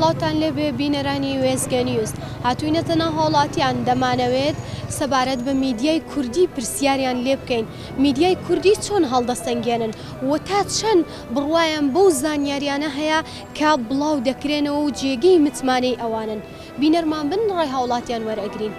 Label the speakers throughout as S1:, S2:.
S1: سڵاوتان لێبێ بینەرانی وێزگە نیوز هاتووینەتەنە هاوڵاتیان دەمانەوێت سەبارەت بە میدیای کوردی پرسیاریان لێ بکەین میدیای کوردی چۆن هەڵدەسەنگێنن و تا چەند بڕوایان بەو زانیاریانە هەیە کە بڵاو دەکرێنەوە و جێگەی متمانەی ئەوانن بینەرمان بن ڕای هاوڵاتیان وەرئەگرین.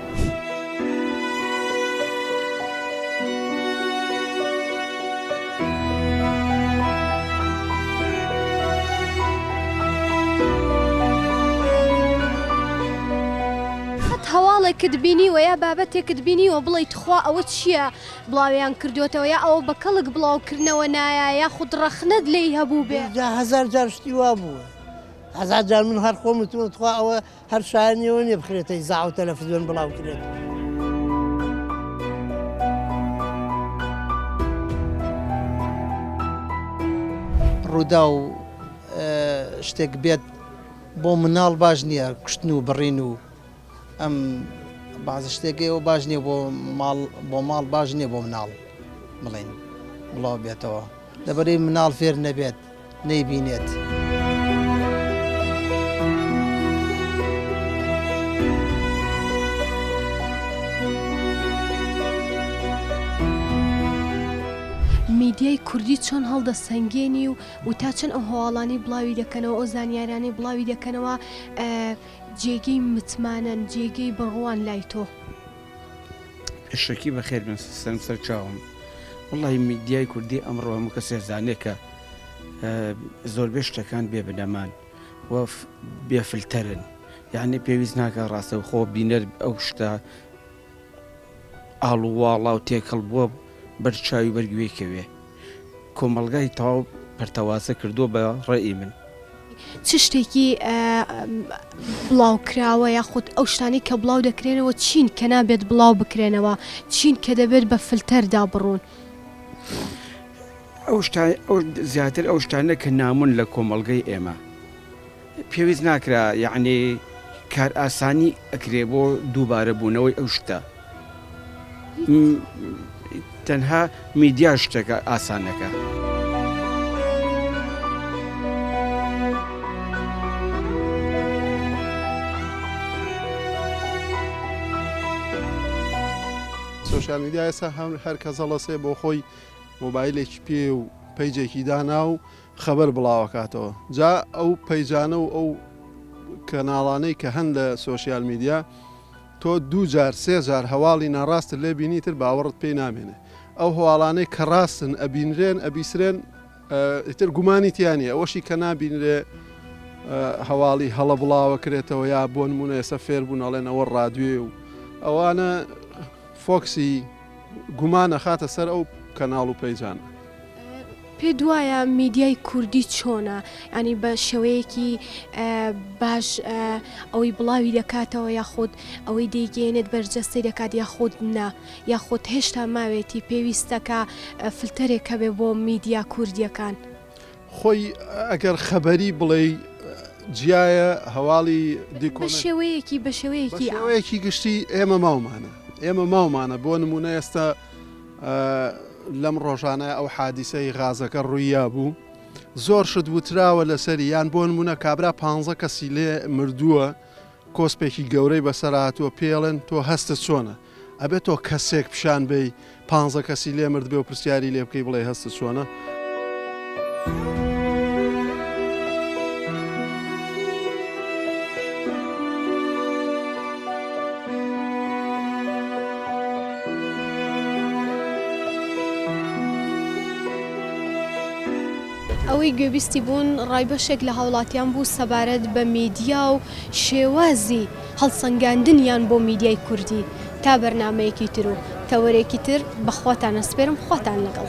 S1: هەواڵێکت بینیوە یا بابەتێکت بینیوە بڵیت خوا ئەوە چییە بڵاویان کردوێتەوە یا ئەوە بە کەڵک بڵاوکردنەوە نایە یا خود ڕەخنەت لێی هەبوو بێ
S2: هزار جار شتی وا بووە هزار جار من هەر خۆمتون خوا ئەوە هەر شایانیەوە نیە بخرێتە ئیزاع و تەلەڤیزیۆن بڵاو کرێت. ڕوودا و شتێک بێت بۆ مناڵ باش نییە کوشتن و بڕین و ئەم باز شتێکەوە باش نییە بۆ ماڵ باش نییە بۆ مناڵ بڵین بڵاو بێتەوە لەبەرەی مناڵ فێر نەبێت نەیبینێت.
S1: میدیای کوردی چۆن هەڵدەسەنگێنی و تا چەند ئەو هەواڵانی بڵاوی دەکەنەوە ئەو زانیاریانەی بڵاوی دەکەنەوە جێگەی متمانەن جێگەی بڕوان لای تۆ.
S3: پێشەکی بەخێر بن سەرم سەر چاوم وڵی میدیای کوردی ئەمڕۆ هەموو کەسێ زانێت کە زۆربەی شتەکان بێ بنەمان و بێفلتەرن یعنی پێویست ناکە ڕاستە و خۆ بینەر ئەو شتە ئاڵوواڵا و تێکەڵ بووە بەرچاوی بەرگوێکەوێ کۆمەڵگای تەواو پەرتەوازە کردووە بە ڕێی من.
S1: چ شتێکی بڵاو کراوە یاخود ئەو شتانی کە بڵاو دەکرێنەوە چین کە نابێت بڵاو بکرێنەوە چین کە دەبێت بە فلتەردا بڕۆن
S3: ئەو زیاتر ئەو شتانە کە نامون لە کۆمەڵگەی ئێمە پێویست ناکرا یعنی کار ئاسانی ئەکرێ بۆ دووبارە بوونەوەی ئەو شتە تەنها میدیا شتێکە ئاسانەکە.
S4: سوشال میدیا ئێستا هەر کەس هەڵەسێ بۆ خۆی مۆبایلێکی پێ و پەیجێکی دانا و خەبەر بڵاوەکاتەوە جا ئەو پەیجانە و ئەو کەناڵانەی کە هەن لە سوۆسیال میدیا تۆ دوو جار سێ جار هەواڵی ناڕاستت لێ بینیتر باوەڕت پێی نامێنێ ئەو هەواڵانەی کە ڕاستن ئەبینرێن ئەبیسرێن ئیتر گومانی تیانە ئەوەشی کە نابینرێ هەواڵی هەڵە بڵاوە کرێتەوە یا بۆ نمونە ئێستا فێر بوون ئەڵێن ئەوە ڕادوێ و ئەوانە فۆکسی گومانە خاتە سەر ئەو کەناڵ و پەیجانە.
S1: پێ دوایە میدیای کوردی چۆنە ینی بە شێوەیەکی باش ئەوەی بڵاوی دەکاتەوە یاخود ئەوەی دەیگەێنێت بەرجەستی دەکات یاخود نا یاخود هێشتا ماوێتی پێویستەکە فلتەرێک هەبێ بۆ میدیا کوردیەکان.
S4: خۆی ئەگەر خەبەری بڵێ جیایە هەواڵی
S1: بە
S4: شێوەیەکی گشتی ئێمە ماومانە بۆ نمونە ئێستا لەم ڕۆژانە ئەو حادیسەی غازەکە ڕووییا بوو زۆر شت وتراوە لەسەری یان بۆ نمونە کابرا 15 کەسی لێ مردووە کۆسپێکی گەورەی بەسەرهاتووە پێڵێن تۆ هەستت چۆنە ئەبێت تۆ کەسێک پیشان بی 15 کەسی لێ مرد بێ و پرسیاری لێ بکەی بڵێ هەستت چۆنە.
S1: ئەوەی گوێبیستی بوون ڕایبەشێک لە هاوڵاتیان بوو سەبارەت بە میدیا و شێوازی هەڵسەنگاندنیان بۆ میدیای کوردی تا بەرنامەیەکی تر و تەوەرێکی تر بەخواتان ئەسپێرم خواتان لەگەڵ.